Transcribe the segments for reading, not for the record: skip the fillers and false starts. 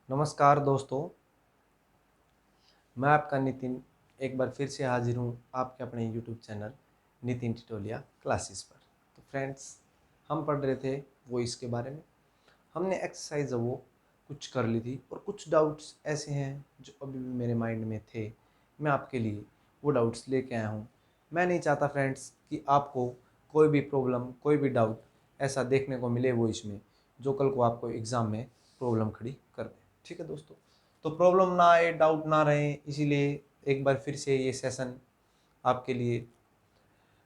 नमस्कार दोस्तों, मैं आपका नितिन एक बार फिर से हाजिर हूँ आपके अपने यूट्यूब चैनल नितिन टिटोलिया क्लासेस पर। तो फ्रेंड्स, हम पढ़ रहे थे वॉइस के बारे में। हमने एक्सरसाइज वो कुछ कर ली थी और कुछ डाउट्स ऐसे हैं जो अभी भी मेरे माइंड में थे। मैं आपके लिए वो डाउट्स लेके आया हूँ। मैं नहीं चाहता फ्रेंड्स कि आपको कोई भी प्रॉब्लम, कोई भी डाउट ऐसा देखने को मिले वॉइस में जो कल को आपको एग्ज़ाम में प्रॉब्लम खड़ी कर दे। ठीक है दोस्तों, तो प्रॉब्लम ना आए, डाउट ना रहे, इसीलिए एक बार फिर से ये सेशन आपके लिए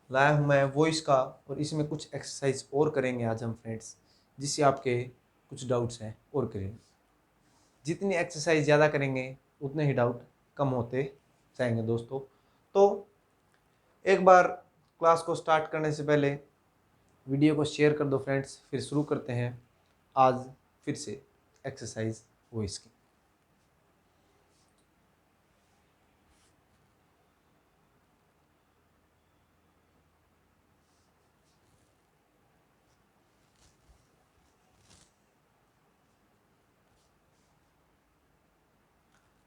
लाया हूँ मैं वॉइस का। और इसमें कुछ एक्सरसाइज और करेंगे आज हम फ्रेंड्स, जिससे आपके कुछ डाउट्स हैं और करेंगे। जितनी एक्सरसाइज ज़्यादा करेंगे उतने ही डाउट कम होते जाएंगे दोस्तों। तो एक बार क्लास को स्टार्ट करने से पहले वीडियो को शेयर कर दो फ्रेंड्स, फिर शुरू करते हैं आज फिर से एक्सरसाइज वॉइस की।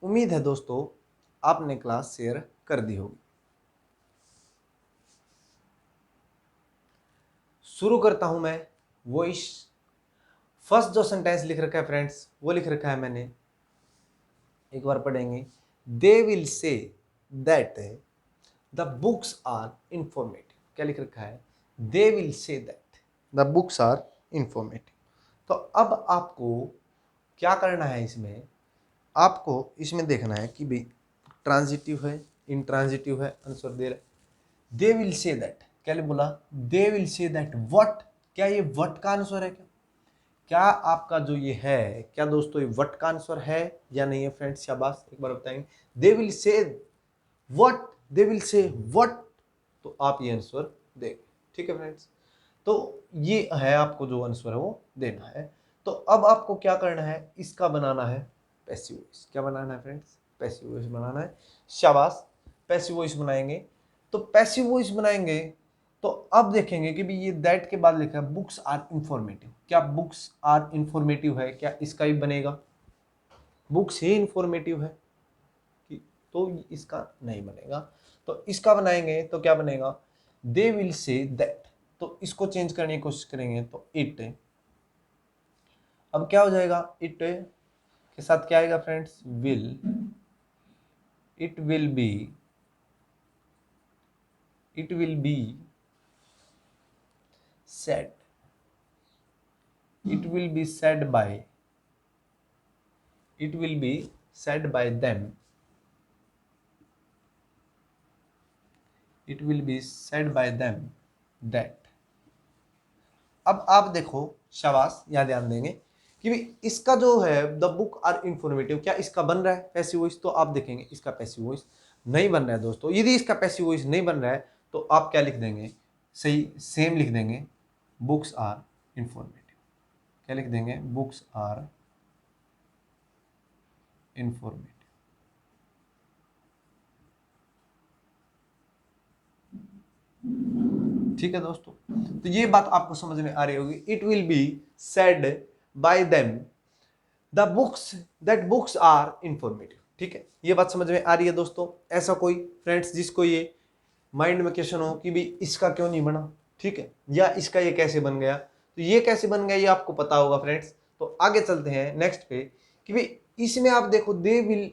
उम्मीद है दोस्तों आपने क्लास शेयर कर दी होगी। शुरू करता हूं मैं वॉइस। फर्स्ट जो सेंटेंस लिख रखा है फ्रेंड्स, वो लिख रखा है मैंने, एक बार पढ़ेंगे। They will say that the books are informative. क्या लिख रखा है? They will say that the books are informative. तो अब आपको क्या करना है इसमें? आपको इसमें देखना है कि भाई ट्रांजिटिव है, इंट्रांजिटिव है, आंसर दे रहा है। दे विल से दैट, क्या बोला? दे विल से दैट व्हाट। क्या ये व्हाट का आंसर है? क्या क्या आपका जो ये है, क्या दोस्तों ये व्हाट का आंसर है या नहीं है फ्रेंड्स? शाबाश, एक बार बताएंगे। दे विल से व्हाट, दे विल से व्हाट, तो आप ये आंसर देंगे। ठीक है फ्रेंड्स, तो ये है आपको जो आंसर है वो देना है। तो अब आपको क्या करना है? इसका बनाना है पैसिव वॉइस। क्या बनाना है फ्रेंड्स? पैसिव वॉइस बनाना है। शाबाश, पैसिव वॉइस बनाएंगे। तो पैसिव वॉइस बनाएंगे तो अब देखेंगे कि भी ये दैट के बाद लिखा है बुक्स आर इंफॉर्मेटिव। क्या बुक्स आर इंफॉर्मेटिव है? क्या इसका ही बनेगा? बुक्स ही इंफॉर्मेटिव है कि, तो इसका नहीं बनेगा। तो इसका बनाएंगे तो क्या बनेगा? दे विल से दैट। तो इसको चेंज करने की कोशिश करेंगे तो इट। अब क्या हो जाएगा? इट के साथ क्या आएगा friends? Will. It will B, it will be said, it will be said by, it will be said by them, it will be said by them that। अब आप देखो, शाबाश, यहाँ ध्यान देंगे कि भाई इसका जो है द बुक आर इंफॉर्मेटिव, क्या इसका बन रहा है पैसिव वॉइस? तो आप देखेंगे इसका पैसिव वॉइस नहीं बन रहा है दोस्तों। यदि इसका पैसिव वॉइस नहीं बन रहा है तो आप क्या लिख देंगे? सही सेम लिख देंगे, बुक्स आर इंफॉर्मेटिव। क्या लिख देंगे? Books are informative. ठीक है दोस्तों, तो ये बात आपको समझ में आ रही होगी। It will be said by them the books, that books are informative. ठीक है, ये बात समझ में आ रही है दोस्तों? ऐसा कोई फ्रेंड्स जिसको ये माइंड में क्वेश्चन हो कि भी इसका क्यों नहीं बना, ठीक है, या इसका ये कैसे बन गया? तो ये कैसे बन गया ये आपको पता होगा फ्रेंड्स। तो आगे चलते हैं नेक्स्ट पे कि भाई इसमें आप देखो दे विल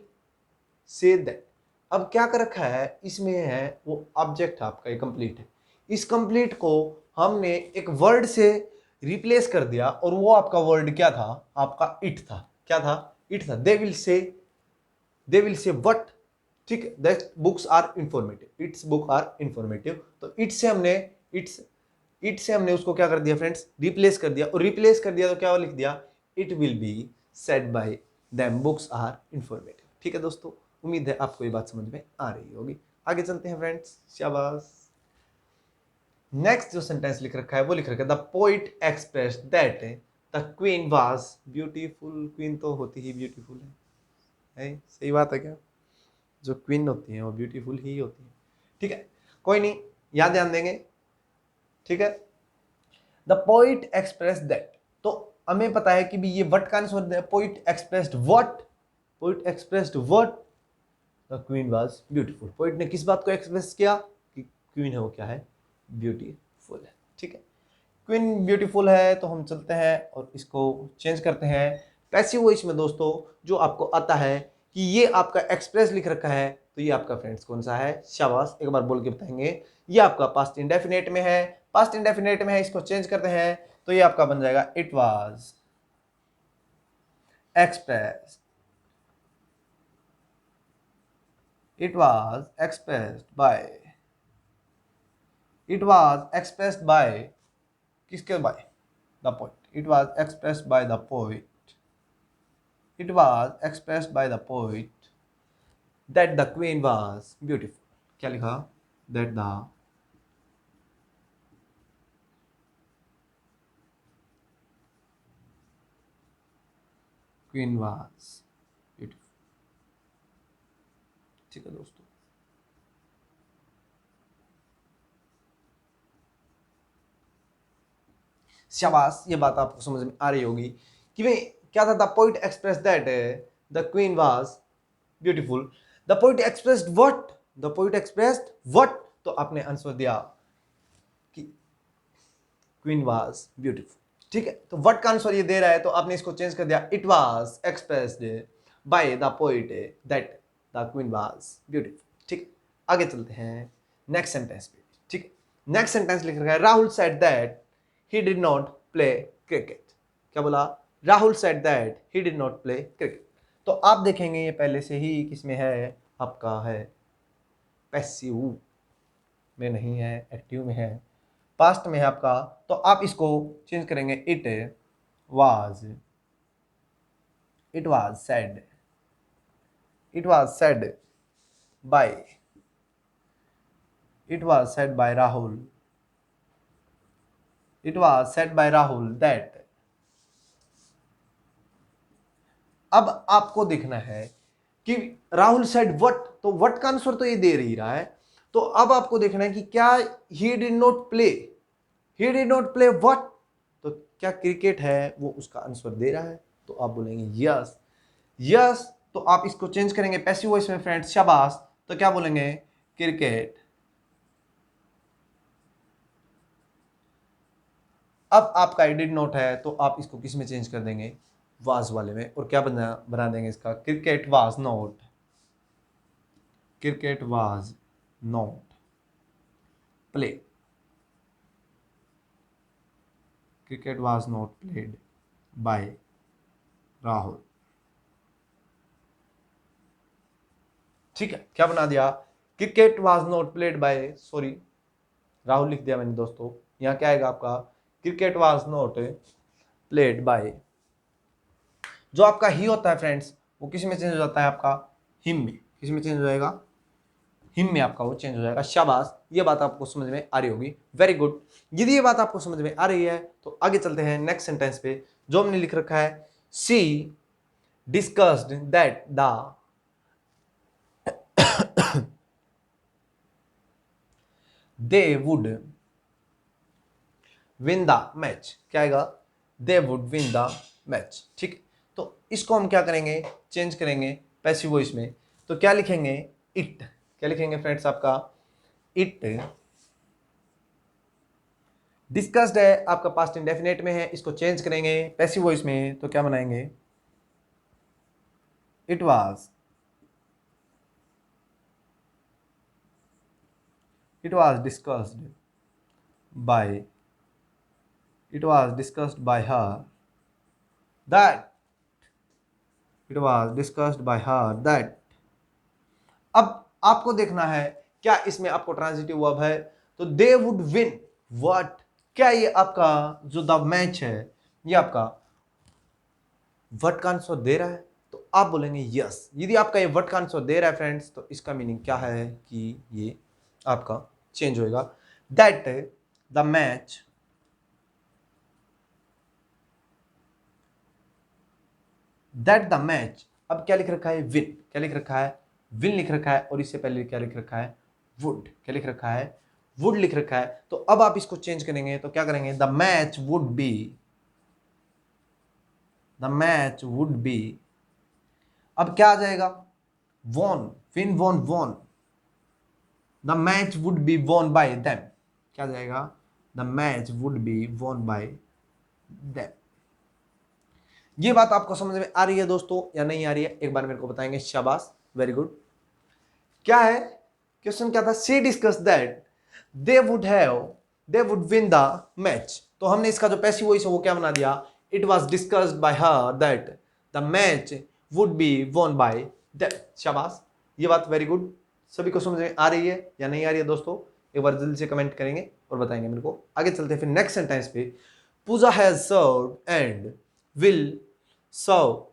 से दैट। अब क्या कर रखा है इसमें? है वो ऑब्जेक्ट आपका ये कंप्लीट है। इस कंप्लीट को हमने एक वर्ड से रिप्लेस कर दिया और वो आपका वर्ड क्या था? आपका इट था। क्या था? इट था। दे विल से, दे विल से व्हाट। ठीक है, that books are informative, its book are informative. तो इट से हमने, इट्स, इट से हमने उसको क्या कर दिया फ्रेंड्स? रिप्लेस कर दिया। और रिप्लेस कर दिया तो क्या लिख दिया? It will be said by them books are informative. ठीक है दोस्तों, उम्मीद है आपको ये बात समझ में आ रही होगी। आगे चलते हैं फ्रेंड्स, शाबाश। नेक्स्ट जो सेंटेंस लिख रखा है वो लिख रखा है the poet express that the queen was beautiful. Queen तो होती ही ब्यूटीफुल है, सही बात है क्या? जो क्वीन होती है वो ब्यूटीफुल ही होती है। ठीक है, कोई नहीं, याद ध्यान देंगे। ठीक है, द पोइट एक्सप्रेस दैट। तो हमें पता है कि भी ये व्हाट का आंसर है, poet expressed what, poet expressed what, the queen was beautiful. Poet ने किस बात को एक्सप्रेस किया कि क्वीन है वो क्या है, ब्यूटीफुल है। ठीक है, क्वीन ब्यूटीफुल है, तो हम चलते हैं और इसको चेंज करते हैं पैसिव वॉइस में दोस्तों। जो आपको आता है कि ये आपका एक्सप्रेस लिख रखा है, तो ये आपका फ्रेंड्स कौन सा है, शाबाश, एक बार बोल के बताएंगे। ये आपका पास्ट इंडेफिनेट में है, पास्ट इंडेफिनेट में है, इसको चेंज करते हैं तो ये आपका बन जाएगा it was expressed, it was expressed by, it was expressed by किसके by, the poet, it was expressed by the poet, it was expressed by the poet that the queen was beautiful। क्या लिखा, that the queen was beautiful। ठीक है दोस्तों, शाबाश, ये बात आपको समझ में आ रही होगी कि भाई क्या था, the poet express that the queen was beautiful. The poet expressed what, the poet expressed what, तो आपने आंसर दिया कि क्वीन वाज ब्यूटीफुल। ठीक है, तो व्हाट का आंसर ये दे रहा है, तो आपने इसको चेंज कर दिया, it was expressed by the poet that the queen was beautiful. ठीक, आगे चलते हैं नेक्स्ट सेंटेंस पे। ठीक, नेक्स्ट सेंटेंस लिख रखा है, Rahul said that he did not play cricket। क्या बोला, Rahul said that he did not play cricket। तो आप देखेंगे ये पहले से ही किसमें है, आपका है पैसिव में नहीं है, एक्टिव में है, पास्ट में है आपका। तो आप इसको चेंज करेंगे, was it was said, it was said by, it was said by Rahul, it was said by Rahul that। अब आपको देखना है कि राहुल सेड व्हाट, तो व्हाट का आंसर तो ये दे ही रहा है, तो अब आपको देखना है कि क्या he did not play, he did not play what, तो क्या क्रिकेट है वो उसका आंसर दे रहा है, तो आप बोलेंगे यस, यस। तो आप इसको चेंज करेंगे पैसिव वॉइस में फ्रेंड्स, शाबाश, तो क्या बोलेंगे, क्रिकेट। अब आपका डिड नॉट है, तो आप इसको किस में चेंज कर देंगे, वाज वाले में, और क्या बना देंगे इसका, cricket was not, cricket was not play, cricket was not played by Rahul. ठीक है, क्या बना दिया, cricket was not played by, sorry Rahul लिख दिया मैंने दोस्तों, यहां क्या आएगा आपका, cricket was not played by. जो आपका ही होता है फ्रेंड्स, वो किस में चेंज हो जाता है, आपका हिम में, किस में चेंज हो जाएगा, हिम में आपका वो चेंज हो जाएगा। शाबाश, ये बात आपको समझ में आ रही होगी, वेरी गुड। यदि ये बात आपको समझ में आ रही है तो आगे चलते हैं नेक्स्ट सेंटेंस पे, जो हमने लिख रखा है, she discussed that they would would win the मैच। क्या आएगा, they would win the match. ठीक, तो इसको हम क्या करेंगे, चेंज करेंगे पैसिव वॉइस में, तो क्या लिखेंगे, इट। क्या लिखेंगे फ्रेंड्स, आपका इट डिस्कस्ड है, आपका पास्ट इंडेफिनेट में है, इसको चेंज करेंगे पैसिव वॉइस में, तो क्या बनाएंगे, it was, it was discussed bye, it was discussed by her that, it was discussed by her that। अब आपको देखना है क्या इसमें आपको ट्रांजिटिव वर्ब है, तो दे वुड विन व्हाट, क्या ये आपका जो द मैच है ये आपका व्हाट का आंसर दे रहा है, तो आप बोलेंगे यस। यदि आपका ये व्हाट का आंसर दे रहा है फ्रेंड्स, तो इसका मीनिंग क्या है कि ये आपका चेंज होएगा, that the match, that the match. अब क्या लिख रखा है, विन। क्या लिख रखा है, विन लिख रखा है, और इससे पहले क्या लिख रखा है, वुड। क्या लिख रखा है, वुड लिख रखा है। तो अब आप इसको चेंज करेंगे, तो क्या करेंगे, the match would be, the match would be, अब क्या आ जाएगा, won, win won won, the match would be won by them, क्या आ जाएगा, the match would be won by them. ये बात आपको समझ में आ रही है दोस्तों या नहीं आ रही है, एक बार मेरे को बताएंगे, शाबाश, वेरी गुड। क्या है क्वेश्चन, क्या था, she discuss that they would win the match, तो हमने इसका जो पैसिव वॉइस है वो क्या बना दिया, it was discussed bye her that the match would be won by that. शाबाश, ये बात वेरी गुड। सभी को समझ में आ रही है या नहीं आ रही है दोस्तों, एक बार जल्दी से कमेंट करेंगे और बताएंगे मेरे को। आगे चलते हैं फिर नेक्स्ट सेंटेंस पे, Pooja has served and will serve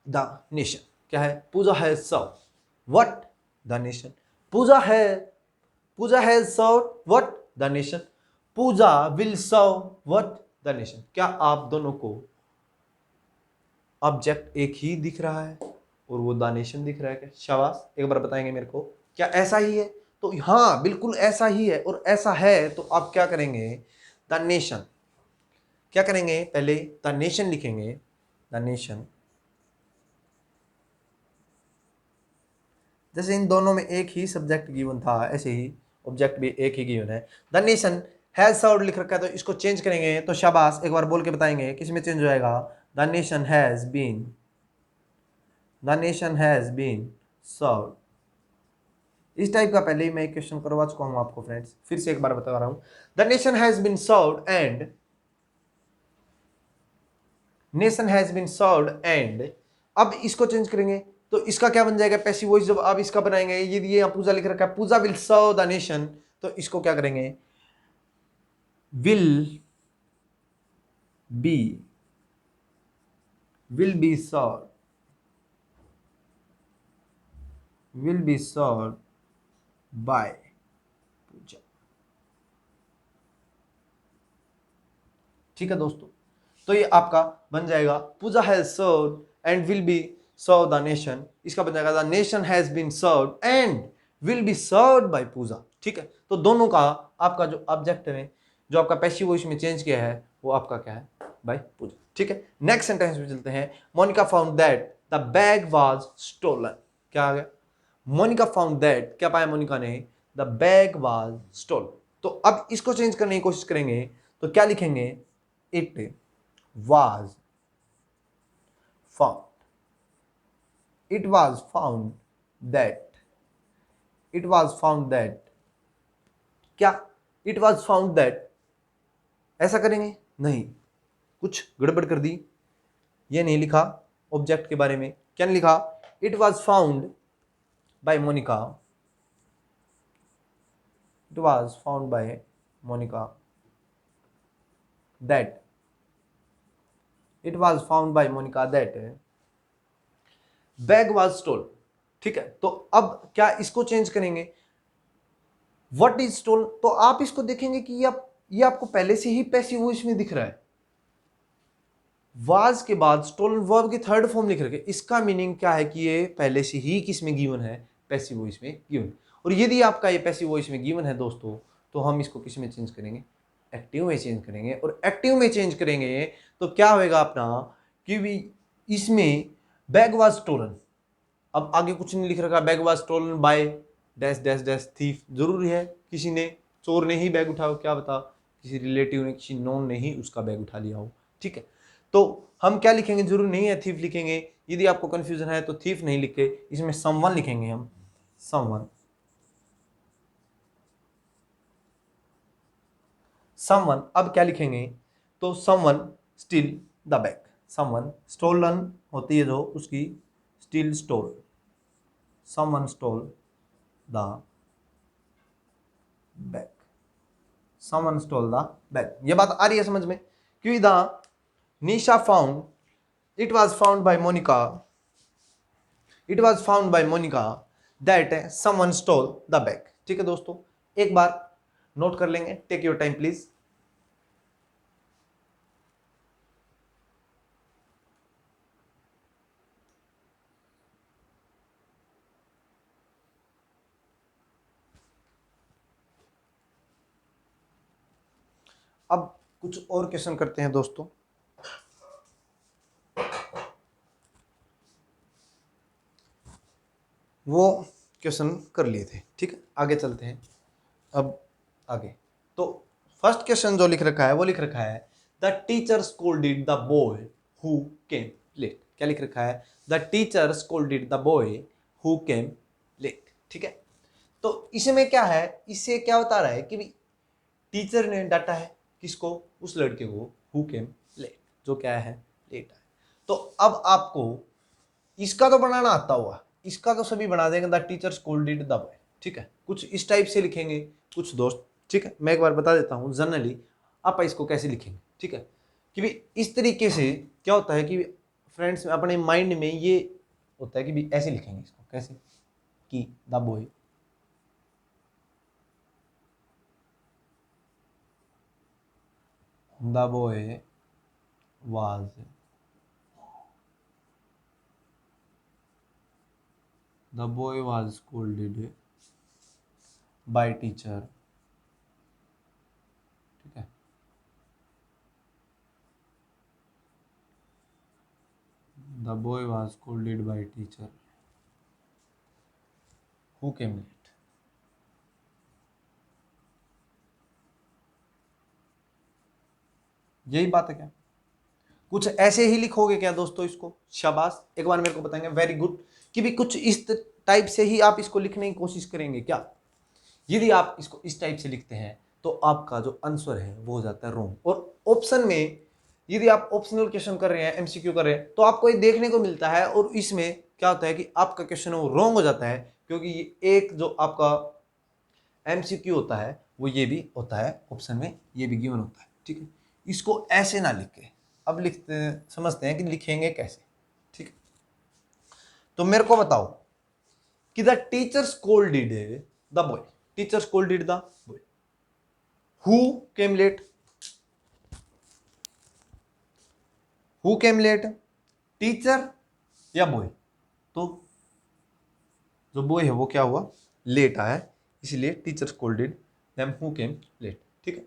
the nation. क्या है, Pooja has serve what, the nation. Pooja है, Pooja has serve what, the nation. Pooja will serve what, the nation. क्या आप दोनों को ऑब्जेक्ट एक ही दिख रहा है और वो द नेशन दिख रहा है क्या? शाबाश, एक बार बताएंगे मेरे को, क्या ऐसा ही है? तो हाँ, बिल्कुल ऐसा ही है, और ऐसा है तो आप क्या करेंगे, द नेशन, क्या करेंगे, पहले द नेशन लिखेंगे, द नेशन, जैसे इन दोनों में एक ही सब्जेक्ट गिवन था ऐसे ही ऑब्जेक्ट भी एक ही गिवन है। द नेशन हैज सर्व्ड लिख रखा है तो इसको चेंज करेंगे, तो शाबाश, एक बार बोल के बताएंगे किस में चेंज हो जाएगा, the nation has been, the nation has been served. इस टाइप का पहले ही मैं एक क्वेश्चन करवा चुका हूं आपको फ्रेंड्स, फिर से एक बार बता रहा हूं, the nation has been served and, nation has been served and, अब इसको चेंज करेंगे तो इसका क्या बन जाएगा, पैसिव वॉइस जब आप इसका बनाएंगे, ये पूजा लिख रखा है, Pooja will serve the nation, तो इसको क्या करेंगे, will be, will be serve, will be serve by Pooja. ठीक है दोस्तों, तो ये आपका बन जाएगा, Pooja has served and will be serve the nation, इसका बन जाएगा the nation has been served and will be served by Pooja. ठीक है, तो दोनों का आपका जो ऑब्जेक्ट है, जो आपका पैसिव वॉइस में चेंज किया है, वो आपका क्या है, बाय पूजा। ठीक है, नेक्स्ट सेंटेंस में चलते हैं, Monika found that the bag was stolen. क्या आ गया, मोनिका फाउंड दैट, क्या पाया मोनिका ने, द बैग वाज स्टोलन। तो अब इसको चेंज करने की कोशिश करेंगे, तो क्या लिखेंगे, it was found, it was found that, it was found that, क्या it was found that, ऐसा करेंगे, नहीं, कुछ गड़बड़ कर दी, ये नहीं लिखा ऑब्जेक्ट के बारे में, क्या नहीं लिखा, it was found by Monica, it was found by Monica that, it was found by Monica that bag was stolen। ठीक है, तो अब क्या इसको चेंज करेंगे, व्हाट इज स्टोलन, तो आप इसको देखेंगे कि ये आपको पहले से ही पैसिव वॉइस में दिख रहा है, वाज के बाद स्टोलन वर्ब की थर्ड फॉर्म लिख रखे, इसका मीनिंग क्या है कि ये पहले से ही किस में गिवन है, पैसिव वॉइस में गिवन। और यदि आपका ये पैसिव वॉइस में गिवन है दोस्तों, तो हम इसको किस में चेंज करेंगे, एक्टिव में चेंज करेंगे, और एक्टिव में चेंज करेंगे तो क्या होएगा अपना, कि इसमें बैग वाज स्टोलन, अब आगे कुछ नहीं लिख रखा, bag was stolen by dash dash dash thief, जरूरी है किसी ने, चोर ने ही बैग उठाओ, क्या बता, किसी रिलेटिव ने, किसी नॉन ने ही उसका बैग उठा लिया हो। ठीक है, तो हम क्या लिखेंगे, जरूरी नहीं है थीफ लिखेंगे, यदि आपको कंफ्यूजन है तो थीफ नहीं लिख के इसमें समवन लिखेंगे हम, समवन, समवन, अब क्या लिखेंगे, तो someone steal the bag, someone stolen होती है जो उसकी, steal stole, someone stole the bag, someone stole the bag। ये बात आ रही है समझ में, क्योंकि the Nisha found, it was found by Monika, it was found by Monika that someone stole the bag. ठीक है दोस्तों, एक बार नोट कर लेंगे, टेक योर टाइम प्लीज। अब कुछ और क्वेश्चन करते हैं दोस्तों। वो क्वेश्चन कर लिए थे। ठीक है, आगे चलते हैं अब आगे। तो फर्स्ट क्वेश्चन जो लिख रखा है वो लिख रखा है the teacher scolded the boy who came late. क्या लिख रखा है? The teacher scolded the boy who came late. ठीक है, तो इसमें क्या है, इससे क्या बता रहा है कि भाई टीचर ने डांटा है किसको? उस लड़के को, हु केम लेट, जो क्या है, लेट है। तो अब आपको इसका तो बनाना आता हुआ, इसका तो सभी बना देंगे, the teacher scolded the boy. ठीक है, कुछ इस टाइप से लिखेंगे कुछ दोस्त। ठीक है, मैं एक बार बता देता हूँ जनरली आप इसको कैसे लिखेंगे। ठीक है, कि भाई इस तरीके से क्या होता है कि फ्रेंड्स अपने माइंड में ये होता है कि भाई ऐसे लिखेंगे इसको, कैसे कि the boy was scolded by teacher। ठीक है, the boy was scolded by teacher who came late। यही बात है क्या? कुछ ऐसे ही लिखोगे क्या दोस्तों इसको? शाबाश, एक बार मेरे को बताएंगे, वेरी गुड, कि भी कुछ इस टाइप से ही आप इसको लिखने की कोशिश करेंगे क्या? यदि आप इसको इस टाइप से लिखते हैं तो आपका जो आंसर है वो हो जाता है रॉन्ग। और ऑप्शन में यदि आप ऑप्शनल क्वेश्चन कर रहे हैं, एमसीक्यू कर रहे हैं, तो आपको ये देखने को मिलता है और इसमें क्या होता है कि आपका क्वेश्चन वो रॉन्ग हो जाता है, क्योंकि ये एक जो आपका एमसीक्यू होता है वो ये भी होता है, ऑप्शन में ये भी गिवन होता है। ठीक है, इसको ऐसे ना लिख के अब लिखते हैं, समझते हैं कि लिखेंगे कैसे। ठीक है, तो मेरे को बताओ कि the teacher scolded the boy, teacher scolded the boy who came late. Who came late, teacher या बॉय? तो जो बॉय है वो क्या हुआ, लेट आया, इसलिए teacher scolded them who came late. ठीक है,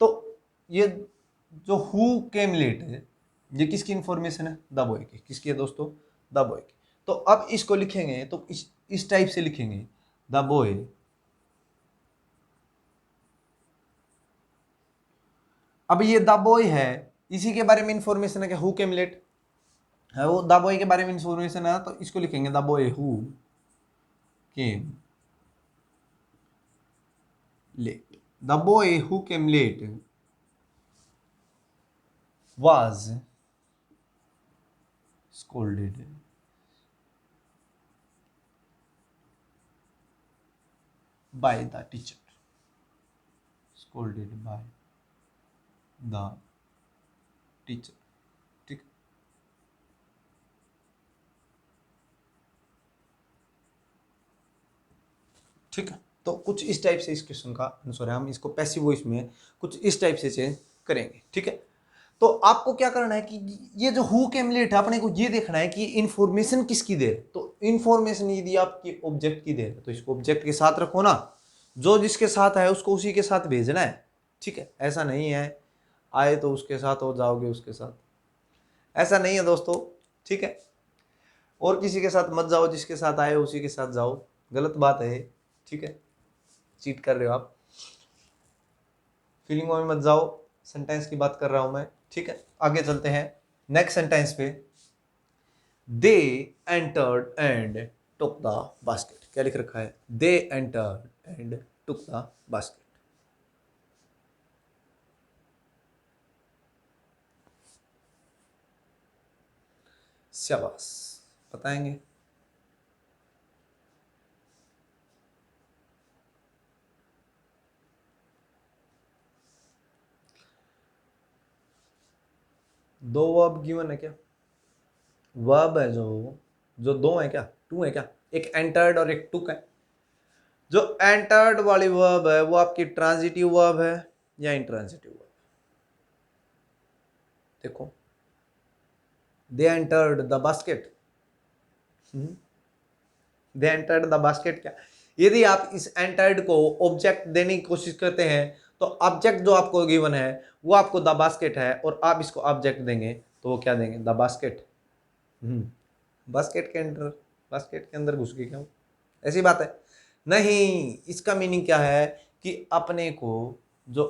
तो ये जो हु केम लेट है ये किसकी इंफॉर्मेशन है? द बॉय की। किसकी है दोस्तों? द बॉय की। तो अब इसको लिखेंगे तो इस टाइप से लिखेंगे, द बॉय अब ये द बॉय है, इसी के बारे में इंफॉर्मेशन है कि हु केम लेट है, वो द बॉय के बारे में इंफॉर्मेशन है, तो इसको लिखेंगे the boy who came late. The boy who came late was scolded by the teacher। scolded by the teacher। ठीक, ठीक है, तो कुछ इस टाइप से इस क्वेश्चन का आंसर है। हम इसको पैसिव वॉइस में कुछ इस टाइप से चेंज करेंगे। ठीक है, तो आपको क्या करना है कि ये जो हु केम लेट है अपने को ये देखना है कि इंफॉर्मेशन किसकी दे रहे। तो इंफॉर्मेशन यदि आपकी ऑब्जेक्ट की दे रहे तो इसको ऑब्जेक्ट के साथ रखो ना, जो जिसके साथ है उसको उसी के साथ भेजना है। ठीक है, ऐसा नहीं है आए तो उसके साथ हो जाओगे उसके साथ, ऐसा नहीं है दोस्तों। ठीक है, और किसी के साथ मत जाओ, जिसके साथ आए उसी के साथ जाओ, गलत बात है। ठीक है, चीट कर रहे हो आप, फीलिंगों में मत जाओ, सेंटेंस की बात कर रहा हूं मैं। ठीक है, आगे चलते हैं नेक्स्ट सेंटेंस पे। They entered and took the basket. क्या लिख रखा है? They entered and took the basket. शाबाश, बताएंगे? दो वर्ब गिवन है क्या? वर्ब है जो दो है क्या? टू है क्या? एक एंटर्ड और एक टुक है। जो एंटर्ड वाली वर्ब है वो आपकी ट्रांजिटिव वर्ब है या इंट्रांजिटिव वर्ब? देखो, they entered the basket, they entered the basket. क्या यदि आप इस एंटर्ड को ऑब्जेक्ट देने की कोशिश करते हैं तो ऑब्जेक्ट जो आपको गिवन है वो आपको द बास्केट है, और आप इसको ऑब्जेक्ट देंगे तो वो क्या देंगे? The basket. बास्केट के अंदर घुस गए क्या? ऐसी बात है नहीं। इसका मीनिंग क्या है कि अपने को जो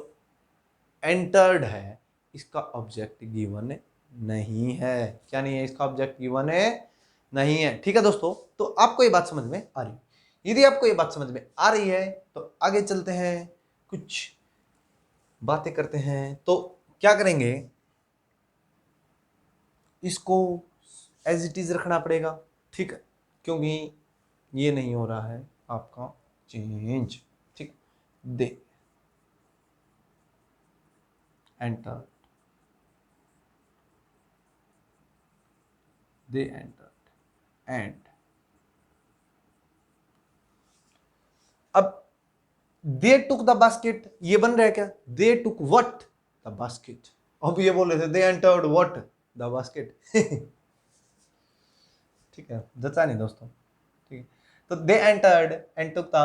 एंटर्ड है इसका ऑब्जेक्ट गिवन नहीं है। क्या नहीं है? इसका ऑब्जेक्ट गिवन है नहीं है। ठीक है दोस्तों, तो आपको ये बात समझ में आ रही है? यदि आपको ये बात समझ में आ रही है तो आगे चलते हैं, कुछ बातें करते हैं। तो क्या करेंगे, इसको एज इट इज रखना पड़ेगा। ठीक है, क्योंकि ये नहीं हो रहा है आपका चेंज। ठीक, they enter, they enter and अब दे टुक द बास्केट, ये बन रहा है क्या? दे टुक व्हाट? The basket. अब ये बोल रहे थे they entered what? The basket. ठीक है, जचा नहीं दोस्तों। ठीक है, तो they entered and took the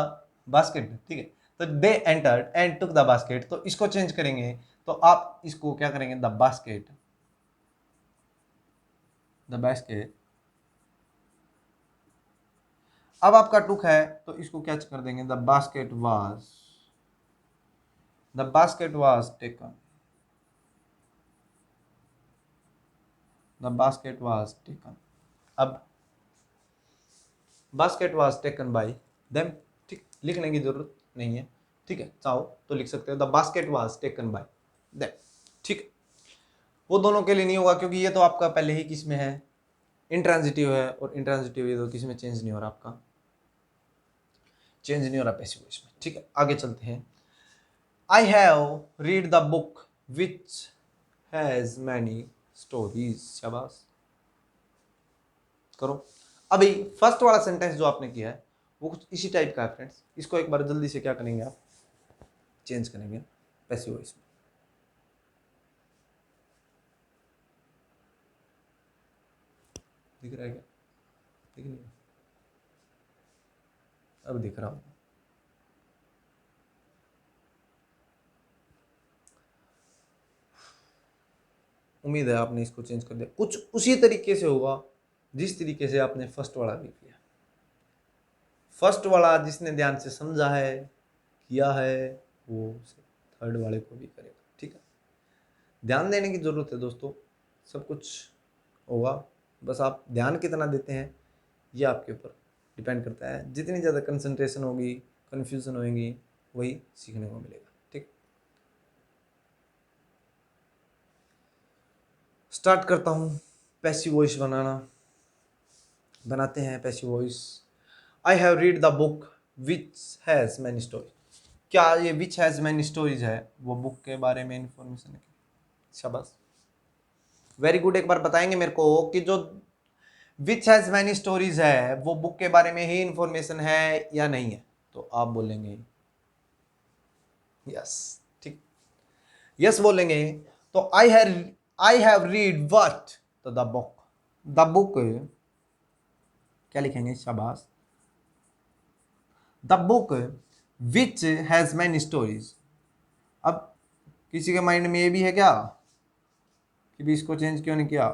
basket. ठीक है, तो they entered and took the basket, तो इसको चेंज करेंगे तो आप इसको क्या करेंगे? The basket, the basket. अब आपका टुक है तो इसको क्या कर देंगे? The basket was, the basket was taken, the basket was taken. अब basket was taken by them. ठीक, लिखने की जरूरत नहीं है। ठीक है, चाहो तो लिख सकते हो the basket was taken by them. ठीक है, वो दोनों के लिए नहीं होगा क्योंकि ये तो आपका पहले ही किस में है? इंट्रांजिटिव है, और इंट्रांजिटिव ये तो किस में चेंज नहीं हो रहा, आपका चेंज नहीं हो रहा पैसिव वॉइस में। ठीक है, आगे चलते हैं। आई have read the book which has many stories. शाबाश, करो। अभी फर्स्ट वाला सेंटेंस जो आपने किया है वो कुछ इसी टाइप का है फ्रेंड्स। इसको एक बार जल्दी से क्या करेंगे आप? चेंज करेंगे पैसिव वॉइस में। दिख रहा है क्या? दिख नहीं रहा? अब दिख रहा होगा। उम्मीद है आपने इसको चेंज कर दिया। कुछ उसी तरीके से होगा जिस तरीके से आपने फर्स्ट वाला भी किया। फर्स्ट वाला जिसने ध्यान से समझा है, किया है, वो थर्ड वाले को भी करेगा। ठीक है, ध्यान देने की जरूरत है दोस्तों, सब कुछ होगा, बस आप ध्यान कितना देते हैं ये आपके ऊपर डिपेंड करता है। जितनी ज़्यादा कंसंट्रेशन होगी, कन्फ्यूजन होगी, वही सीखने को मिलेगा। ठीक, स्टार्ट करता हूँ पैसिव वॉइस बनाते हैं passive voice. I have read the book which has many stories. क्या ये विच हैज़ मैनी स्टोरीज है? वो बुक के बारे में इंफॉर्मेशन है। शाबाश, वेरी गुड। एक बार बताएंगे मेरे को कि जो विच हैज़ मैनी स्टोरीज है वो बुक के बारे में ही इंफॉर्मेशन है या नहीं है? तो आप बोलेंगे यस। ठीक, यस बोलेंगे तो आई हैव रीड व्हाट? तो द बुक, द बुक क्या लिखेंगे? शाबाश, the book which has many stories. अब किसी के माइंड में ये भी है क्या कि भी इसको चेंज क्यों नहीं किया?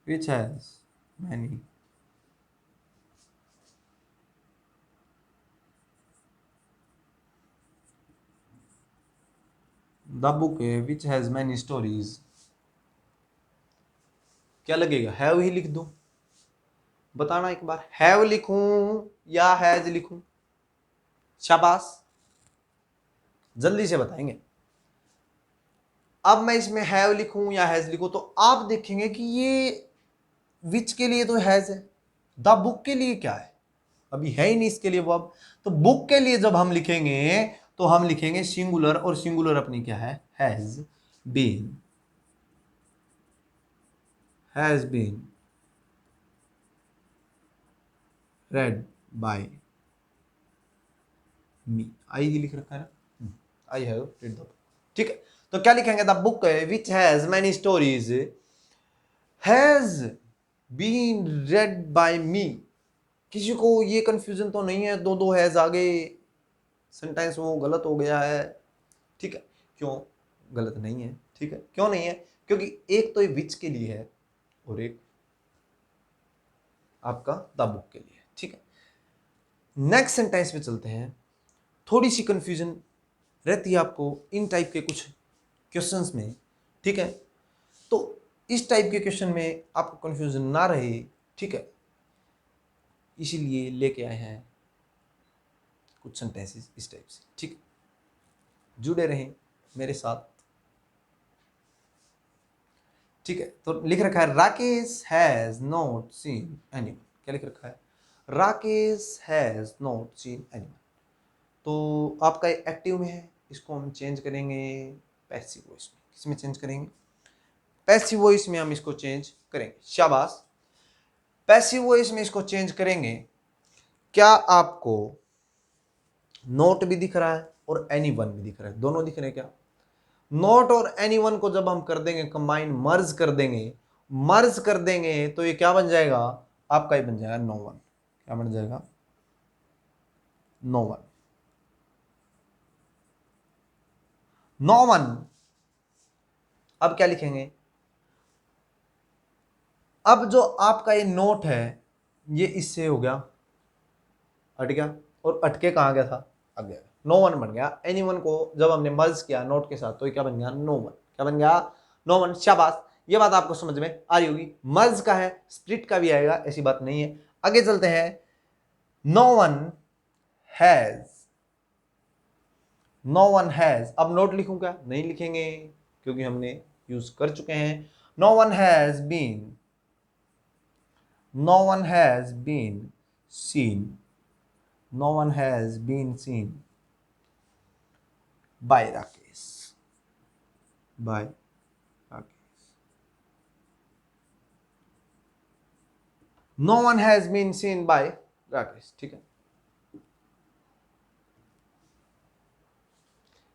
विच has many, the book which has many stories. क्या लगेगा? हैव ही लिख दूं? बताना एक बार, हैव लिखूं या हैज लिखूं? शाबाश, जल्दी से बताएंगे। अब मैं इसमें हैव लिखूं या हैज लिखूं तो आप देखेंगे कि ये विच के लिए तो हैज है, द बुक के लिए क्या है? अभी है ही नहीं इसके लिए वर्ब। तो बुक के लिए जब हम लिखेंगे तो हम लिखेंगे सिंगुलर, और सिंगुलर अपनी क्या है? Has been, has been read by me. I ही लिख रखा है ना, I have read the book. ठीक है, तो क्या लिखेंगे? The book which has many stories has been read by me. किसी को ये कंफ्यूजन तो नहीं है दो दो हैज आगे सेंटेंस वो गलत हो गया है? ठीक है, क्यों गलत नहीं है? ठीक है, क्यों नहीं है? क्योंकि एक तो ये विच के लिए है और एक आपका द बुक के लिए। ठीक है, नेक्स्ट सेंटेंस पे चलते हैं। थोड़ी सी कंफ्यूजन रहती है आपको इन टाइप के कुछ क्वेश्चंस में, ठीक है। तो इस टाइप के क्वेश्चन में आपको कंफ्यूजन ना रहे, ठीक है, इसीलिए लेके आए हैं कुछ सेंटेंसेस इस टाइप से, ठीक। जुड़े रहें मेरे साथ, ठीक है। तो लिख रखा है Rakesh has not seen anyone. क्या लिख रखा है? Rakesh has not seen anyone. तो आपका एक्टिव में है, इसको हम चेंज करेंगे पैसिव वॉइस में। किसमें चेंज करेंगे? पैसिव वॉइस में हम इसको चेंज करेंगे। शाबाश, पैसिव वॉइस में इसको चेंज करेंगे। क्या आपको नोट भी दिख रहा है और एनीवन भी दिख रहा है? दोनों दिख रहे हैं क्या? नोट और एनीवन को जब हम कर देंगे कंबाइन, मर्ज कर देंगे तो ये क्या बन जाएगा? आपका ही बन जाएगा नो वन। क्या बन जाएगा? No one. No one. अब क्या लिखेंगे? अब जो आपका ये नोट है ये इससे हो गया, हट गया, और अटके कहाँ गया था? आ गया, नो वन बन गया। एनीवन को जब हमने मर्ज किया नोट के साथ तो ये क्या बन गया? No one. क्या बन गया? No one. शाबाश, ये बात आपको समझ में आ रही होगी। मर्ज का है, स्प्लिट का भी आएगा, ऐसी बात नहीं है। आगे चलते हैं। No one has, no one has. अब नोट लिखूं क्या? नहीं लिखेंगे क्योंकि हमने यूज कर चुके हैं। No one has been, no one has been seen, no one has been seen by Rakesh, by Rakesh. No one has been seen by Rakesh, ठीक है।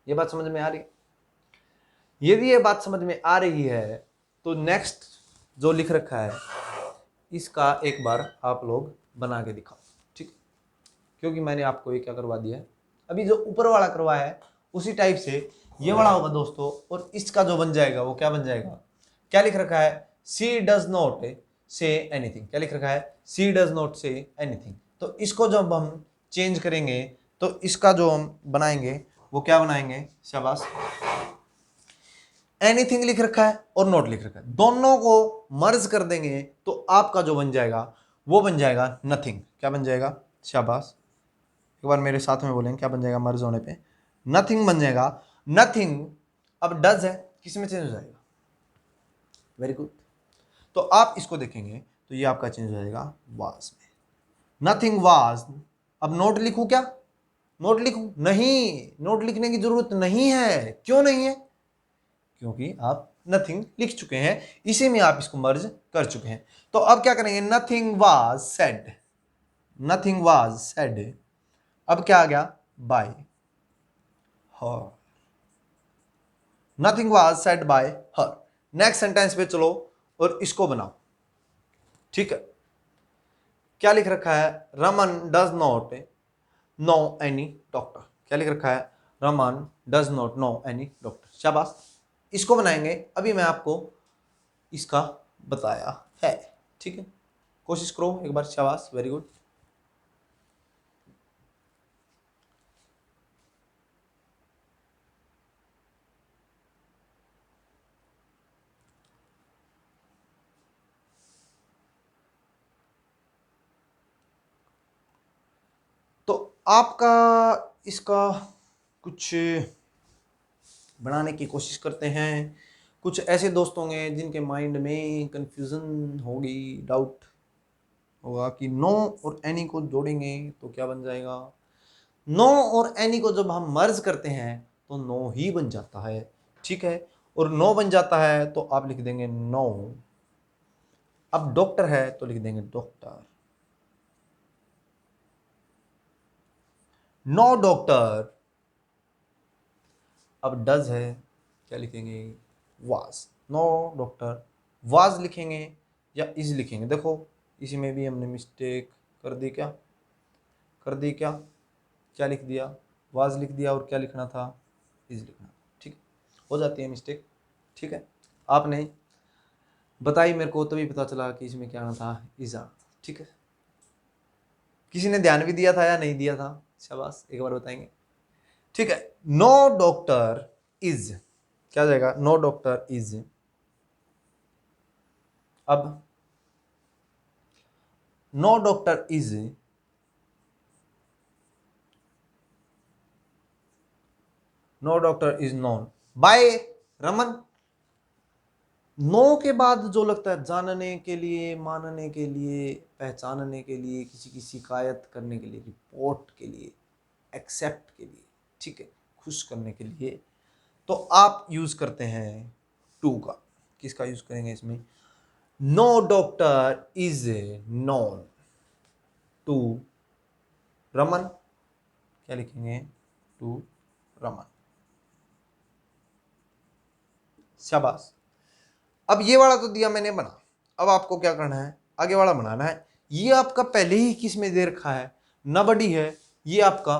ये बात समझ में आ रही है? यदि ये बात समझ में आ रही है तो नेक्स्ट जो लिख रखा है इसका एक बार आप लोग बना के दिखाओ, ठीक। क्योंकि मैंने आपको ये क्या करवा दिया है, अभी जो ऊपर वाला करवाया है उसी टाइप से ये वाला होगा दोस्तों, और इसका जो बन जाएगा वो क्या बन जाएगा? क्या लिख रखा है? सी डज नॉट से एनीथिंग। क्या लिख रखा है? सी डज नॉट से एनीथिंग। तो इसको जब हम चेंज करेंगे तो इसका जो हम बनाएंगे वो क्या बनाएंगे? शाबाश, एनीथिंग लिख रखा है और नोट लिख रखा है, दोनों को मर्ज कर देंगे तो आपका जो बन जाएगा वो बन जाएगा नथिंग। क्या बन जाएगा? शाबाश, एक बार मेरे साथ में बोलेंगे क्या बन जाएगा मर्ज होने पे? नथिंग बन जाएगा। नथिंग अब डज है, किस में चेंज हो जाएगा? Very good. तो आप इसको देखेंगे तो ये आपका चेंज हो जाएगा वाज में। Nothing was. अब नोट लिखूं क्या? नोट लिखूं? नहीं, नोट लिखने की जरूरत नहीं है। क्यों नहीं है? क्योंकि आप नथिंग लिख चुके हैं, इसी में आप इसको मर्ज कर चुके हैं। तो अब क्या करेंगे? Nothing was said, nothing was said. अब क्या आ गया? Bye her, nothing was said bye her. Next sentence पे चलो और इसको बनाओ, ठीक है। क्या लिख रखा है? Raman does not know any doctor. क्या लिख रखा है? Raman does not know any doctor. शाबाश, इसको बनाएंगे। अभी मैं आपको इसका बताया है, ठीक है। कोशिश करो एक बार। शाबाश, वेरी गुड। तो आपका इसका कुछ बनाने की कोशिश करते हैं। कुछ ऐसे दोस्त होंगे जिनके माइंड में कंफ्यूजन होगी, डाउट होगा कि नो और एनी को जोड़ेंगे तो क्या बन जाएगा। नो और एनी को जब हम मर्ज करते हैं तो नो ही बन जाता है, ठीक है। और नो बन जाता है तो आप लिख देंगे नो। अब डॉक्टर है तो लिख देंगे डॉक्टर। No doctor. अब डज है, क्या लिखेंगे? वाज। नो डॉक्टर वाज लिखेंगे या इज लिखेंगे? देखो इसी में भी हमने मिस्टेक कर दी। क्या कर दी? क्या क्या लिख दिया? वाज लिख दिया और क्या लिखना था? इज लिखना था, ठीक है। हो जाती है मिस्टेक, ठीक है। आपने बताई मेरे को तभी पता चला कि इसमें क्या आना था, इज आना था, ठीक है। किसी ने ध्यान भी दिया था या नहीं दिया था? शाबाश, एक बार बताएंगे। ठीक है, नो डॉक्टर इज, क्या हो जाएगा? No doctor is. अब no doctor is, no doctor is known by Raman. No के बाद जो लगता है जानने के लिए, मानने के लिए, पहचानने के लिए, किसी की शिकायत करने के लिए, रिपोर्ट के लिए, एक्सेप्ट के लिए, ठीक है, खुश करने के लिए, तो आप यूज करते हैं टू का। किसका यूज करेंगे इसमें? No doctor is known to Raman. क्या लिखेंगे? टू रमन। शाबाश। अब ये वाला तो दिया मैंने बना, अब आपको क्या करना है? आगे वाला बनाना है। ये आपका पहले ही किस में दे रखा है? नबडी है, ये आपका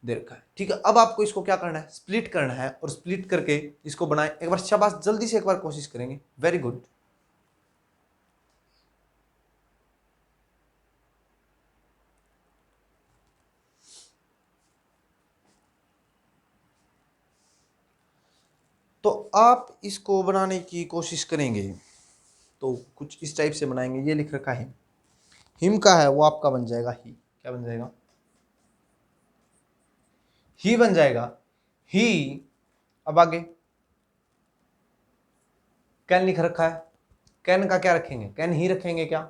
दे रखा है। ठीक है, अब आपको इसको क्या करना है? स्प्लिट करना है, और स्प्लिट करके इसको बनाए एक बार। शाबाश, जल्दी से एक बार कोशिश करेंगे। Very good. तो आप इसको बनाने की कोशिश करेंगे तो कुछ इस टाइप से बनाएंगे। ये लिख रखा है हिम का है, वो आपका बन जाएगा ही। क्या बन जाएगा? ही बन जाएगा ही। अब आगे कैन लिख रखा है, कैन का क्या रखेंगे? कैन ही रखेंगे क्या?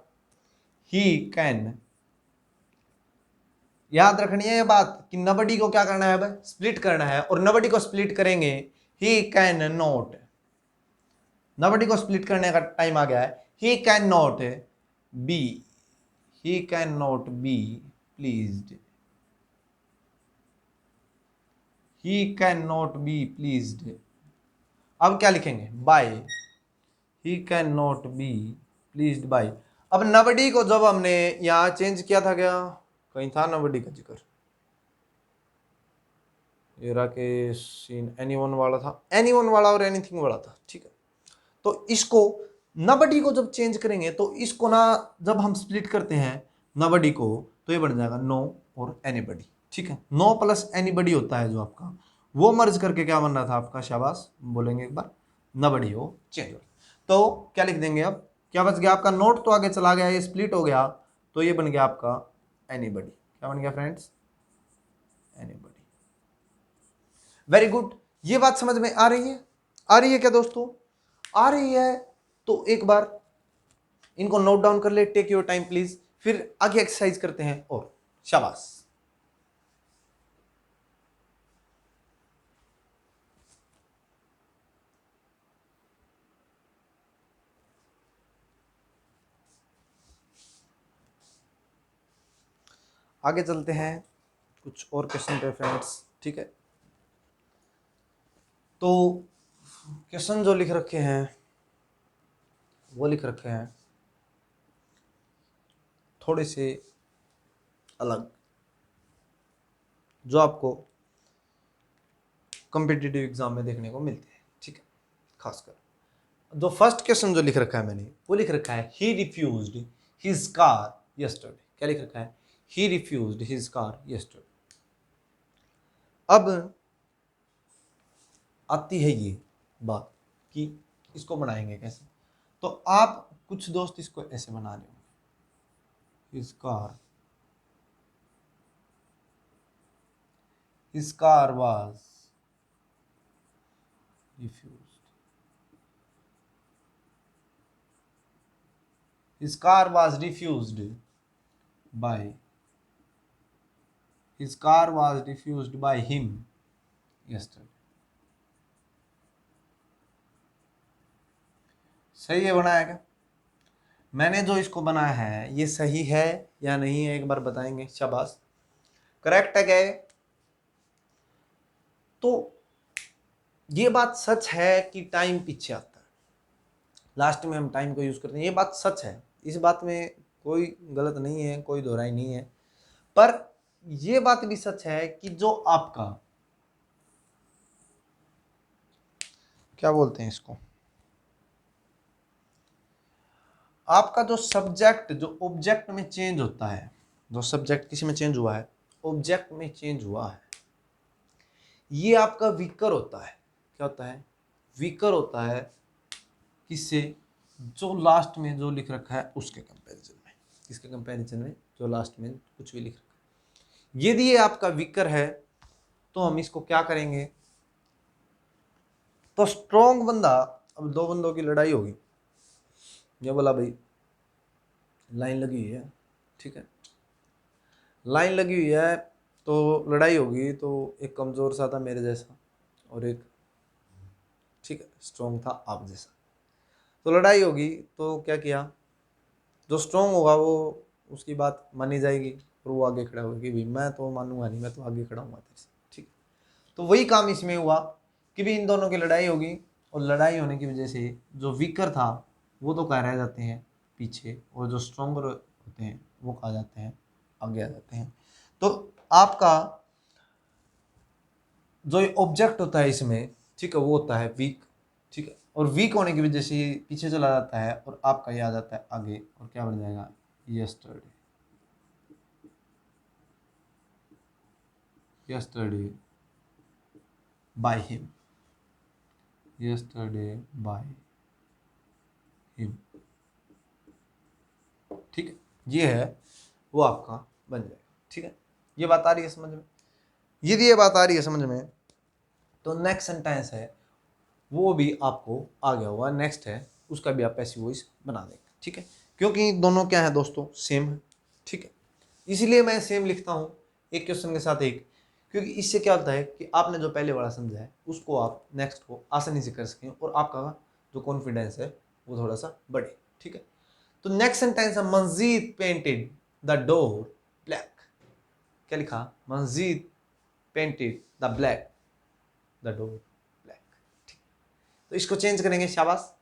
He can. याद रखनी है ये बात कि नबडी को क्या करना है? अब स्प्लिट करना है, और नबडी को स्प्लिट करेंगे ही कैन नॉट। नबडी को स्प्लिट करने का टाइम आ गया है। He can not be, he can not be pleased, he can not be pleased. अब क्या लिखेंगे? By, he can not be pleased by. अब नबडी को जब हमने यहां चेंज किया था, क्या कहीं था नबडी का जिक्र? ये राकेश सीन एनीवन वाला था, एनीवन वाला और एनीथिंग वाला था। ठीक है, तो इसको नबडी को जब चेंज करेंगे तो इसको ना, जब हम स्प्लिट करते हैं नबडी को, तो ये बन जाएगा नो और एनीबडी। ठीक है, नो प्लस एनीबडी होता है जो आपका, वो मर्ज करके क्या बन रहा था आपका? शाबाश, बोलेंगे एक बार। नबडी हो चेंज हो। तो क्या लिख देंगे? अब क्या बच गया आपका? नोट तो आगे चला गया, ये स्प्लिट हो गया, तो ये बन गया आपका एनीबडी। क्या बन गया फ्रेंड्स? एनीबडी। Very good. ये बात समझ में आ रही है? आ रही है क्या दोस्तों? आ रही है तो एक बार इनको नोट डाउन कर ले, टेक योर टाइम प्लीज, फिर आगे एक्सरसाइज करते हैं। और शाबाश। आगे चलते हैं कुछ और क्वेश्चन पे फ्रेंड्स। ठीक है, तो क्वेश्चन जो लिख रखे हैं वो लिख रखे हैं थोड़े से अलग, जो आपको कॉम्पिटिटिव एग्जाम में देखने को मिलते हैं। ठीक है, खासकर जो फर्स्ट क्वेश्चन जो लिख रखा है मैंने, वो लिख रखा है ही रिफ्यूज्ड हिज कार यस्टरडे। क्या लिख रखा है? ही रिफ्यूज्ड हिज कार यस्टरडे। अब आती है ये बात कि इसको बनाएंगे कैसे। तो आप कुछ दोस्त इसको ऐसे बना रहे हो, his car, his car was refused, his car was refused by, his car was refused by him yesterday. सही है बनाया क्या? मैंने जो इसको बनाया है ये सही है या नहीं है, एक बार बताएंगे। शाबाश, करेक्ट है क्या ये? तो ये बात सच है कि टाइम पीछे आता है, लास्ट में हम टाइम को यूज करते हैं। ये बात सच है, इस बात में कोई गलत नहीं है, कोई दोहराई नहीं है। पर ये बात भी सच है कि जो आपका, क्या बोलते हैं इसको, आपका जो सब्जेक्ट जो ऑब्जेक्ट में चेंज होता है, जो सब्जेक्ट किसी में चेंज हुआ है, ऑब्जेक्ट में चेंज हुआ है, ये आपका वीकर होता है। क्या होता है? वीकर होता है। किससे? जो लास्ट में जो लिख रखा है उसके कंपैरिजन में। किसके कंपैरिजन में? जो लास्ट में कुछ भी लिख रखा है। यदि ये आपका वीकर है तो हम इसको क्या करेंगे? तो स्ट्रॉन्ग बंदा, अब दो बंदों की लड़ाई होगी, ये बोला भाई लाइन लगी हुई है, ठीक है, लाइन लगी हुई है तो लड़ाई होगी, तो एक कमजोर सा था मेरे जैसा और एक, ठीक है, स्ट्रॉन्ग था आप जैसा, तो लड़ाई होगी। तो क्या किया? जो स्ट्रॉन्ग होगा वो, उसकी बात मानी जाएगी और वो आगे खड़ा होगा कि भाई मैं तो मानूंगा नहीं, मैं तो आगे खड़ा हूँ तेरे से, ठीक। तो वही काम इसमें हुआ कि भी इन दोनों की लड़ाई होगी और लड़ाई होने की वजह से जो वीकर था वो तो कहाँ रह जाते हैं? पीछे, और जो स्ट्रॉन्गर होते हैं वो कहाँ जाते हैं? आगे आ जाते हैं। तो आपका जो ऑब्जेक्ट होता है इसमें, ठीक है, वो होता है वीक, ठीक है, और वीक होने की वजह से ये पीछे चला जाता है और आपका ये आ जाता है आगे, और क्या बन जाएगा? Yesterday. Yesterday bye him. Yesterday by him, ठीक है, ये है वो आपका बन जाएगा, ठीक है। ये बात आ रही है समझ में? यदि ये बात आ रही है समझ में तो नेक्स्ट सेंटेंस है वो भी आपको आ गया होगा। नेक्स्ट है उसका भी आप पैसिव वॉइस बना देंगे, ठीक है, क्योंकि दोनों क्या है दोस्तों? सेम है, ठीक है। इसलिए मैं सेम लिखता हूँ एक क्वेश्चन के साथ एक, क्योंकि इससे क्या होता है कि आपने जो पहले वाला समझा है उसको आप नेक्स्ट को आसानी से कर सकें और आपका जो कॉन्फिडेंस है वो थोड़ा सा बढ़े, ठीक है। तो नेक्स्ट सेंटेंस है मस्जिद पेंटेड द डोर ब्लैक। क्या लिखा? मस्जिद painted the black, the door black, ठीक। तो इसको चेंज करेंगे, शाबाश।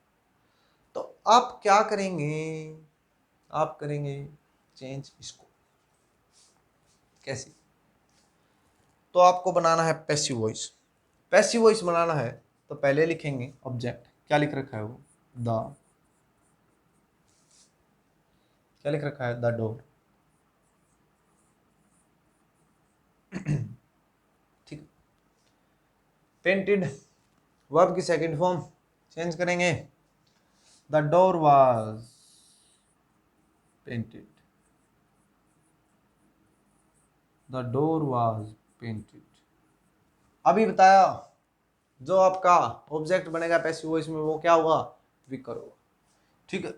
तो आप क्या करेंगे? आप करेंगे चेंज इसको। कैसे? तो आपको बनाना है पैसिव वॉइस। पैसिव वॉइस बनाना है तो पहले लिखेंगे ऑब्जेक्ट। क्या लिख रखा है वो? द। क्या लिख रखा है? द डोर, ठीक। पेंटेड वर्ब की सेकंड फॉर्म चेंज करेंगे। The door was painted. The door was painted. अभी बताया जो आपका ऑब्जेक्ट बनेगा पैसिव वॉइस में वो क्या होगा? विकर होगा, ठीक है।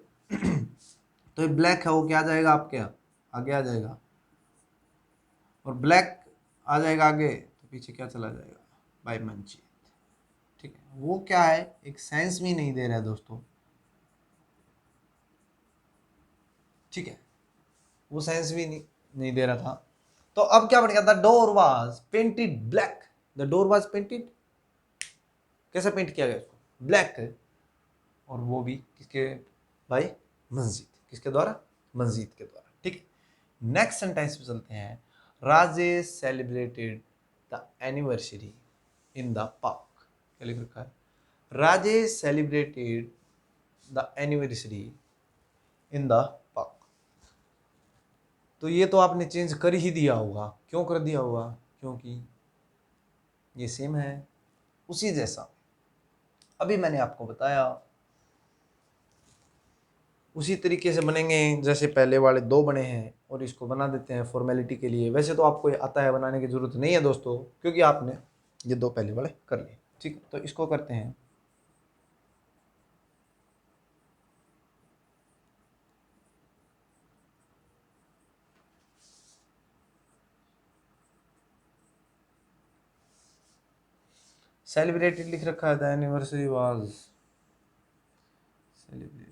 तो ये ब्लैक है वो क्या आ जाएगा आपके यहाँ? आगे आ जाएगा, और ब्लैक आ जाएगा आगे तो पीछे क्या चला जाएगा? बाय मंजीत, ठीक है। वो क्या है? एक सेंस भी नहीं दे रहा है दोस्तों, ठीक है, वो सेंस भी नहीं दे रहा था। तो अब क्या बनेगा? The door was painted black. The door was painted, कैसे पेंट किया गया इसको? ब्लैक। और वो भी किसके? भाई मस्जिद। किसके द्वारा? मस्जिद के द्वारा, ठीक है। नेक्स्ट सेंटेंस पे चलते हैं। Rajesh celebrated the anniversary in the park. क्या लिख रखा है? Rajesh celebrated the anniversary in the park. तो ये तो आपने चेंज कर ही दिया होगा। क्यों कर दिया होगा? क्योंकि ये सेम है उसी जैसा। अभी मैंने आपको बताया उसी तरीके से बनेंगे जैसे पहले वाले दो बने हैं, और इसको बना देते हैं फॉर्मेलिटी के लिए। वैसे तो आपको ये आता है, बनाने की जरूरत नहीं है दोस्तों, क्योंकि आपने ये दो पहले वाले कर लिए, ठीक। तो इसको करते हैं। सेलिब्रेटेड लिख रखा है, द एनिवर्सरी वाज सेलिब्रेटेड,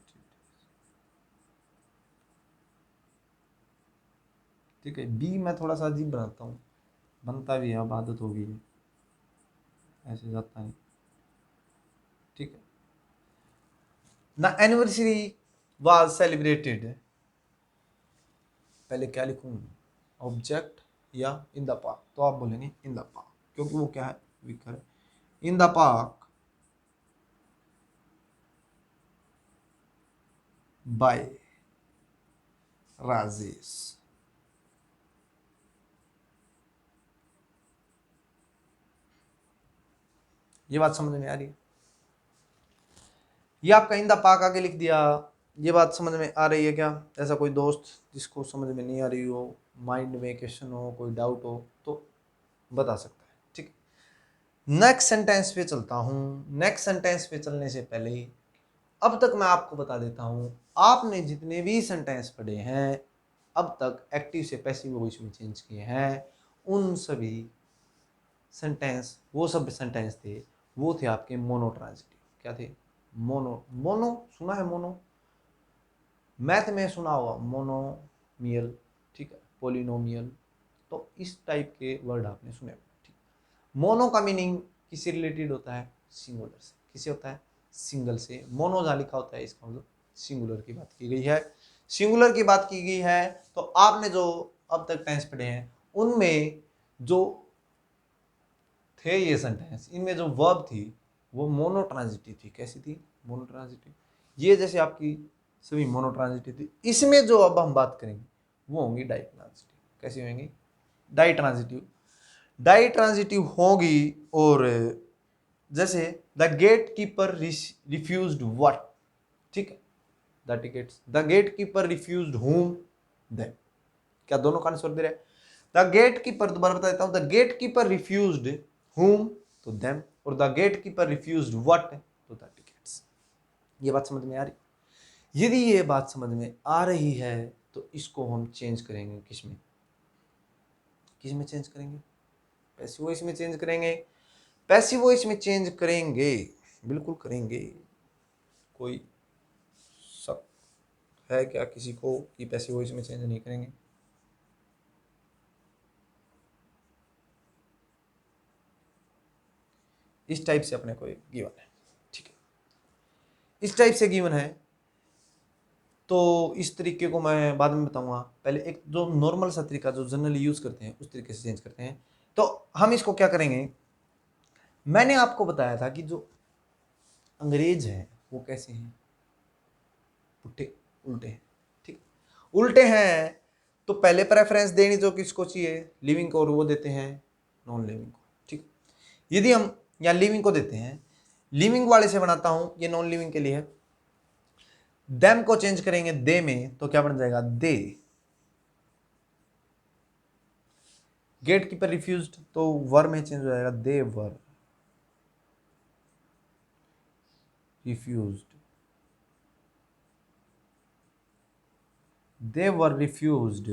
ठीक है। बी मैं थोड़ा सा अजीब बनाता हूँ, बनता भी है, अब आदत होगी है, ऐसे जाता नहीं, ठीक है। द एनिवर्सरी वाज सेलिब्रेटेड, पहले क्या लिखूँ? ऑब्जेक्ट या इन द पार्क? तो आप बोलेंगे इन द पार्क, क्योंकि वो क्या है? विकर है। In the park by Rajesh, ये बात समझ में आ रही है? ये आपका इन द पार्क आगे लिख दिया, ये बात समझ में आ रही है क्या? ऐसा कोई दोस्त जिसको समझ में नहीं आ रही हो, माइंड में क्वेश्चन हो, कोई डाउट हो तो बता सकता है, ठीक। नेक्स्ट सेंटेंस पे चलता हूँ। नेक्स्ट सेंटेंस पे चलने से पहले अब तक मैं आपको बता देता हूँ, आपने जितने भी सेंटेंस पढ़े हैं अब तक एक्टिव से पैसिव वॉइस में चेंज किए हैं, उन सभी सेंटेंस, वो सब सेंटेंस थे, वो थे आपके मोनोट्रांजिटिव। क्या थे? मोनो। मोनो सुना है? मोनो मैथ में सुना होगा, मोनोमियल, ठीक है, पोलिनोमियल, तो इस टाइप के वर्ड आपने सुने होंगे, ठीक। मोनो का मीनिंग किससे रिलेटेड होता है? सिंगुलर से। किससे होता है? सिंगल से। मोनो जहाँ लिखा होता है इसका मतलब सिंगुलर की बात की गई है। सिंगुलर की बात की गई है तो आपने जो अब तक टेंस पढ़े हैं उनमें जो थे ये सेंटेंस, इनमें जो वर्ब थी वो मोनोट्रांजिटिव थी। कैसी थी? मोनोट्रांजिटिव। ये जैसे आपकी सभी मोनोट्रांजिटिव थी। इसमें जो अब हम बात करेंगे वो होंगी डाइट्रांजिटिव। कैसी होंगी? डाइट्रांजिटिव। डाइट्रांजिटिव होगी। और जैसे the gate keeper refused what, ठीक है, the tickets. The gate keeper refused whom, them. क्या दोनों का आंसर दे रहे हैं? द गेट कीपर, दोबारा बता देता हूं, the gate keeper refused whom, तो देम। और the gate keeper refused what, तो द टिकट्स। ये बात समझ में आ रही? यदि ये बात समझ में आ रही है तो इसको हम चेंज करेंगे किसमें? किसमें चेंज करेंगे? पैसिव वॉइस में चेंज करेंगे। पैसिव वॉइस में चेंज करेंगे, बिल्कुल करेंगे। कोई शक है क्या किसी को कि पैसिव वॉइस में चेंज नहीं करेंगे? इस टाइप से अपने को गिवन है, ठीक है, इस टाइप से गिवन है। तो इस तरीके को मैं बाद में बताऊंगा। पहले एक जो नॉर्मल सा तरीका जो जनरली यूज करते हैं उस तरीके से चेंज करते हैं। तो हम इसको क्या करेंगे, मैंने आपको बताया था कि जो अंग्रेज हैं वो कैसे हैं? पुट्ठे, उल्टे हैं, ठीक। उल्टे हैं तो पहले प्रेफरेंस देनी तो किसको चाहिए? लिविंग को, और वो देते हैं नॉन लिविंग को, ठीक। यदि हम यहाँ लिविंग को देते हैं, लिविंग वाले से बनाता हूं, ये नॉन लिविंग के लिए है। देम को चेंज करेंगे दे में तो क्या बन जाएगा? दे। गेट कीपर रिफ्यूज्ड तो वर में चेंज हो जाएगा, दे were refused. They were refused,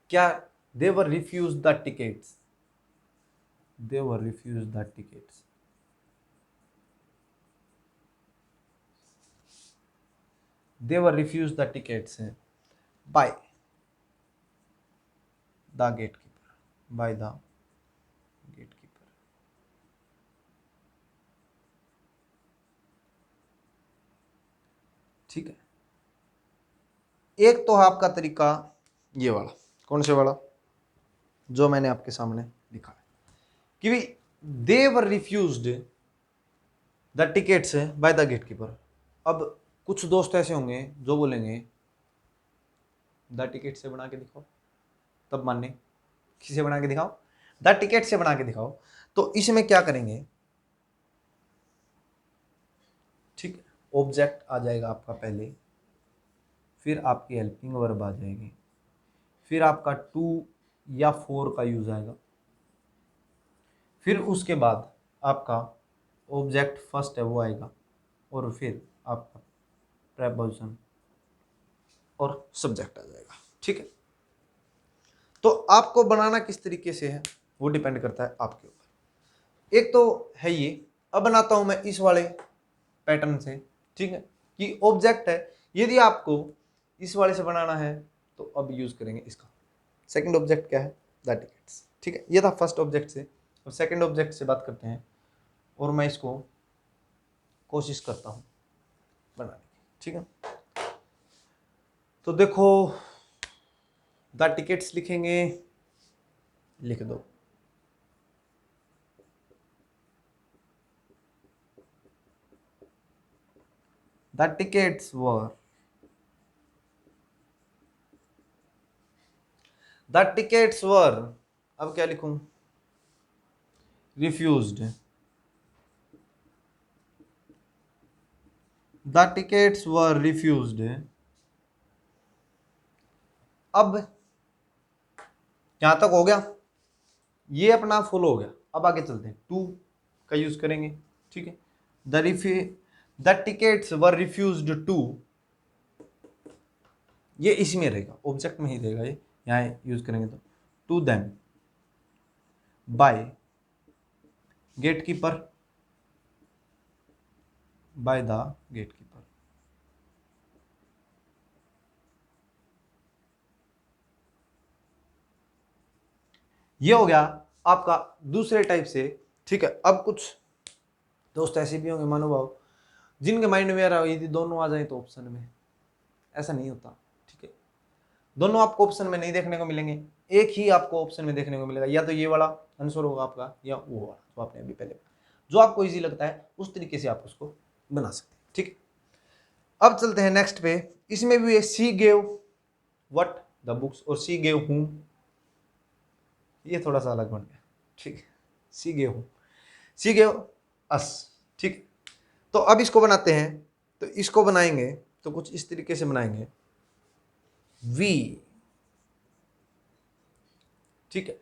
क्या? They were refuse the tickets. They were refuse the tickets. They were refuse the tickets by the gate keeper, by the gate keeper. ठीक है। एक तो आपका तरीका ये वाला, कौन से वाला? जो मैंने आपके सामने लिखा है कि भी they were refused the tickets by the gate keeper. अब कुछ दोस्त ऐसे होंगे जो बोलेंगे द टिकट से बना के दिखाओ, तब मानने। किसे बना के दिखाओ? द टिकट से बना के दिखाओ। तो इसमें क्या करेंगे, ठीक है, ऑब्जेक्ट आ जाएगा आपका पहले, फिर आपकी हेल्पिंग वर्ब आ जाएगी, फिर आपका टू या फोर का यूज आएगा, फिर उसके बाद आपका ऑब्जेक्ट फर्स्ट है वो आएगा, और फिर आपका प्रेपोजिशन और सब्जेक्ट आ जाएगा, ठीक है। तो आपको बनाना किस तरीके से है वो डिपेंड करता है आपके ऊपर। एक तो है ये, अब बनाता हूं मैं इस वाले पैटर्न से, ठीक है, कि ऑब्जेक्ट है। यदि आपको इस वाले से बनाना है तो अब यूज करेंगे इसका। सेकंड ऑब्जेक्ट क्या है? द टिकट्स, ठीक है। ये था फर्स्ट ऑब्जेक्ट से, और सेकंड ऑब्जेक्ट से बात करते हैं, और मैं इसको कोशिश करता हूं बनाने की, ठीक है। तो देखो, द टिकट्स लिखेंगे, लिख दो। The tickets were, the tickets वर, अब क्या लिखूं? Refused the tickets were refused. अब यहां तक हो गया, ये अपना फुल हो गया। अब आगे चलते हैं, टू का यूज करेंगे, ठीक है। The tickets were refused to, ये इसमें रहेगा, ऑब्जेक्ट में ही रहेगा ये, यहाँ यूज करेंगे तो to them by gatekeeper, by the gatekeeper. ये हो गया आपका दूसरे टाइप से, ठीक है। अब कुछ दोस्त ऐसे भी होंगे महानुभाव जिनके माइंड में आ रहा हो यदि दोनों आ जाए तो ऑप्शन में, ऐसा नहीं होता, ठीक है। दोनों आपको ऑप्शन में नहीं देखने को मिलेंगे, एक ही आपको ऑप्शन में देखने को मिलेगा, या तो ये वाला आंसर होगा आपका या वो वाला जो आपने अभी पहले, जो आपको इजी लगता है उस तरीके से आप उसको बना सकते हैं, ठीक है। अब चलते हैं नेक्स्ट पे, इसमें भी है सी गेव व्हाट द बुक्स और सी गेव हूम, ये थोड़ा सा अलग बन गया, ठीक है। सी गेव हूम, सी गेव अस, ठीक। तो अब इसको बनाते हैं, तो इसको बनाएंगे तो कुछ इस तरीके से बनाएंगे, वी, ठीक है।